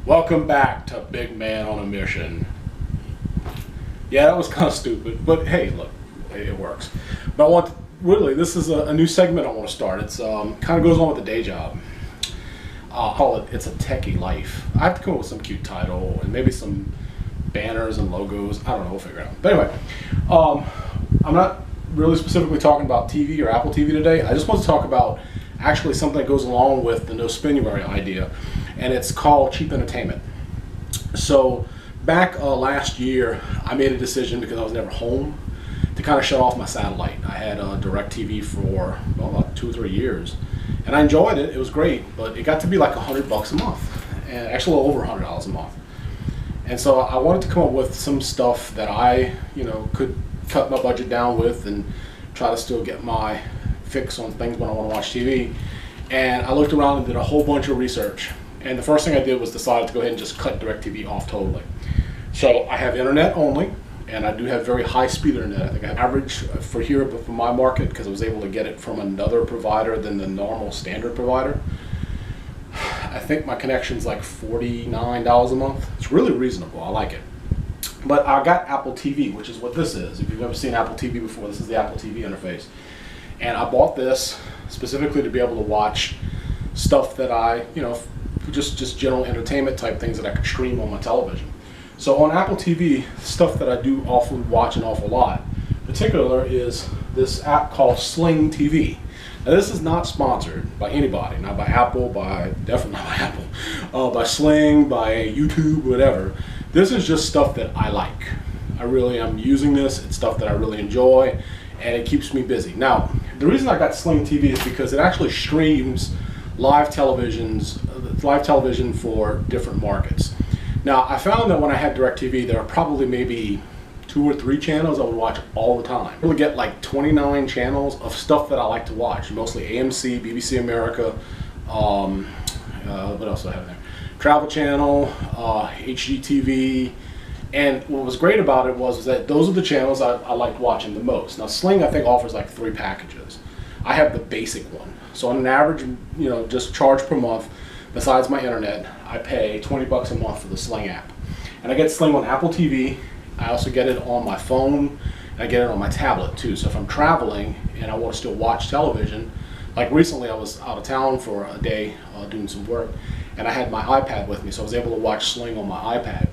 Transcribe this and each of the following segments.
Welcome back to Big Man on a Mission. Yeah, that was kind of stupid, but hey, look, it works. But this is a new segment I want to start. It's kind of goes on with the day job. I'll call it It's a Techie Life. I have to come up with some cute title and maybe some banners and logos. I don't know, we'll figure it out. But anyway, I'm not really specifically talking about TV or Apple TV today. I just want to talk about actually something that goes along with the no Spinuary idea, and it's called cheap entertainment. So back last year, I made a decision because I was never home to kind of shut off my satellite. I had DirecTV for about 2 or 3 years, and I enjoyed it. It was great, but it got to be like $100 a month, and actually over $100 a month. And so I wanted to come up with some stuff that I, could cut my budget down with and try to still get my fix on things when I want to watch TV. And I looked around and did a whole bunch of research. And the first thing I did was decided to go ahead and just cut DirecTV off totally. So I have internet only, and I do have very high speed internet. I think I have average for here, but for my market, because I was able to get it from another provider than the normal standard provider. I think my connection's like $49 a month. It's really reasonable. I like it. But I got Apple TV, which is what this is. If you've ever seen Apple TV before, this is the Apple TV interface. And I bought this specifically to be able to watch stuff that I, just general entertainment type things that I could stream on my television. So on Apple TV, stuff that I do watch an awful lot, in particular, is this app called Sling TV. Now this is not sponsored by anybody, not by Apple, definitely not by Apple, by Sling, by YouTube, whatever. This is just stuff that I like. I really am using this. It's stuff that I really enjoy, and it keeps me busy. Now, the reason I got Sling TV is because it actually streams live television for different markets. Now, I found that when I had DirecTV, there are probably maybe 2 or 3 channels I would watch all the time. I would get like 29 channels of stuff that I like to watch, mostly AMC, BBC America, what else do I have there? Travel Channel, HGTV, and what was great about it was that those are the channels I liked watching the most. Now Sling, I think, offers like 3 packages. I have the basic one. So on an average, just charge per month, besides my internet, I pay $20 a month for the Sling app. And I get Sling on Apple TV. I also get it on my phone. And I get it on my tablet too. So if I'm traveling and I want to still watch television, like recently I was out of town for a day doing some work, and I had my iPad with me, so I was able to watch Sling on my iPad.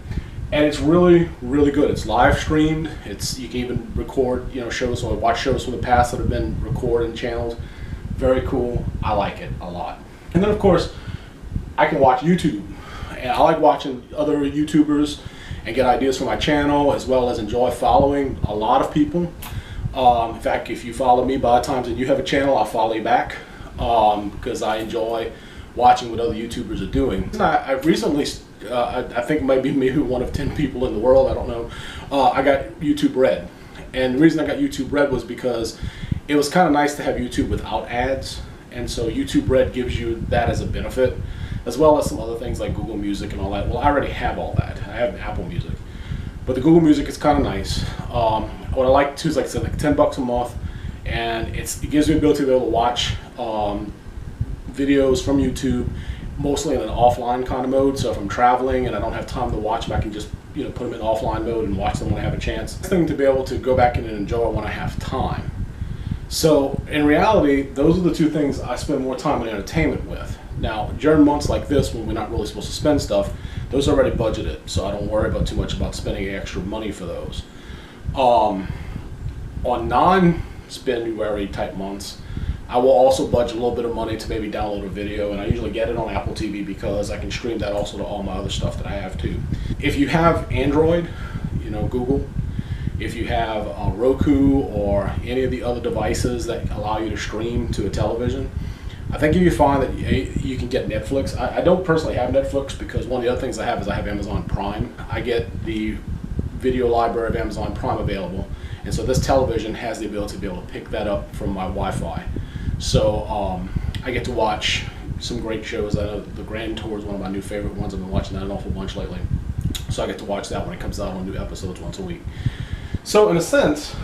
And it's really, really good. It's live streamed. You can even record, shows. So I watch shows from the past that have been recorded in channels. Very cool. I like it a lot. And then of course, I can watch YouTube. And I like watching other YouTubers and get ideas for my channel, as well as enjoy following a lot of people. In fact, if you follow me, by the times that you have a channel, I'll follow you back, because I enjoy watching what other YouTubers are doing. I recently, I think maybe one of 10 people in the world, I don't know, I got YouTube Red. And the reason I got YouTube Red was because it was kind of nice to have YouTube without ads, and so YouTube Red gives you that as a benefit, as well as some other things like Google Music and all that. Well, I already have all that. I have Apple Music. But the Google Music is kind of nice. What I like too is, like I said, like $10 a month, and it gives me the ability to be able to watch videos from YouTube, mostly in an offline kind of mode. So if I'm traveling and I don't have time to watch them, I can just put them in offline mode and watch them when I have a chance. It's a thing to be able to go back in and enjoy when I have time. So in reality, those are the 2 things I spend more time on entertainment with. Now, during months like this, when we're not really supposed to spend stuff, those are already budgeted, so I don't worry about too much about spending extra money for those. On non-Spinuary type months, I will also budget a little bit of money to maybe download a video, and I usually get it on Apple TV because I can stream that also to all my other stuff that I have too. If you have Android, Google, if you have Roku or any of the other devices that allow you to stream to a television, I think if you find that you can get Netflix. I don't personally have Netflix because one of the other things I have is I have Amazon Prime. I get the video library of Amazon Prime available, and so this television has the ability to be able to pick that up from my Wi-Fi. So I get to watch some great shows. I know The Grand Tour is one of my new favorite ones. I've been watching that an awful bunch lately. So I get to watch that when it comes out on new episodes once a week. So in a sense,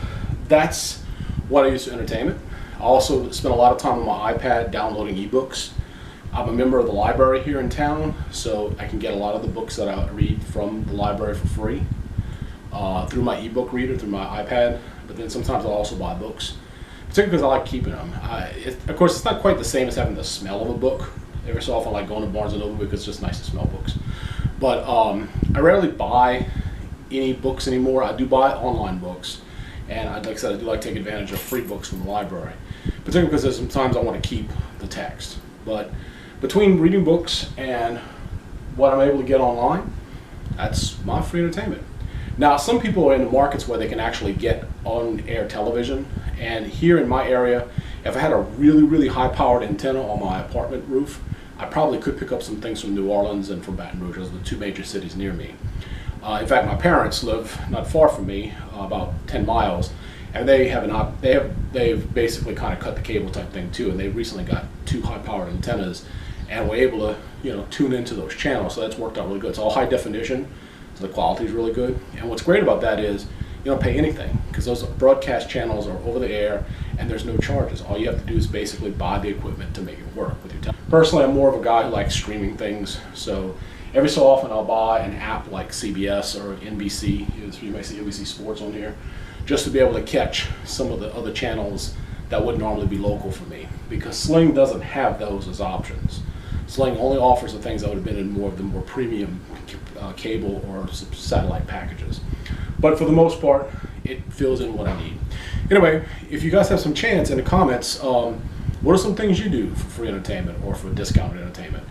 that's what I use for entertainment. I also spend a lot of time on my iPad downloading ebooks, I'm a member of the library here in town, so I can get a lot of the books that I read from the library for free through my ebook reader, through my iPad. But then sometimes I'll also buy books, particularly because I like keeping them. Of course, it's not quite the same as having the smell of a book. Every so often I like going to Barnes & Noble because it's just nice to smell books. But I rarely buy any books anymore. I do buy online books, and like I said, I do like to take advantage of free books from the library, particularly because sometimes I want to keep the text. But between reading books and what I'm able to get online, that's my free entertainment. Now, some people are in the markets where they can actually get on-air television, and here in my area, if I had a really, really high-powered antenna on my apartment roof, I probably could pick up some things from New Orleans and from Baton Rouge. Those are the two major cities near me. In fact, my parents live not far from me, about 10 miles, and they've basically kind of cut the cable type thing too, and they recently got two high-powered antennas, and we're able to tune into those channels. So that's worked out really good. It's all high definition, so the quality is really good. And what's great about that is you don't pay anything because those broadcast channels are over the air and there's no charges. All you have to do is basically buy the equipment to make it work with your television. Personally, I'm more of a guy who likes streaming things, so every so often I'll buy an app like CBS or NBC. You may see NBC Sports on here, just to be able to catch some of the other channels that would normally be local for me, because Sling doesn't have those as options. Sling only offers the things that would have been in more of the more premium cable or satellite packages. But for the most part, it fills in what I need. Anyway, if you guys have some chance in the comments, what are some things you do for free entertainment or for discounted entertainment?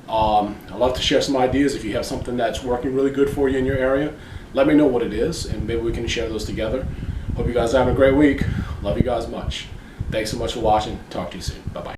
I'd love to share some ideas. If you have something that's working really good for you in your area, let me know what it is, and maybe we can share those together. Hope you guys are having a great week. Love you guys much. Thanks so much for watching. Talk to you soon. Bye-bye.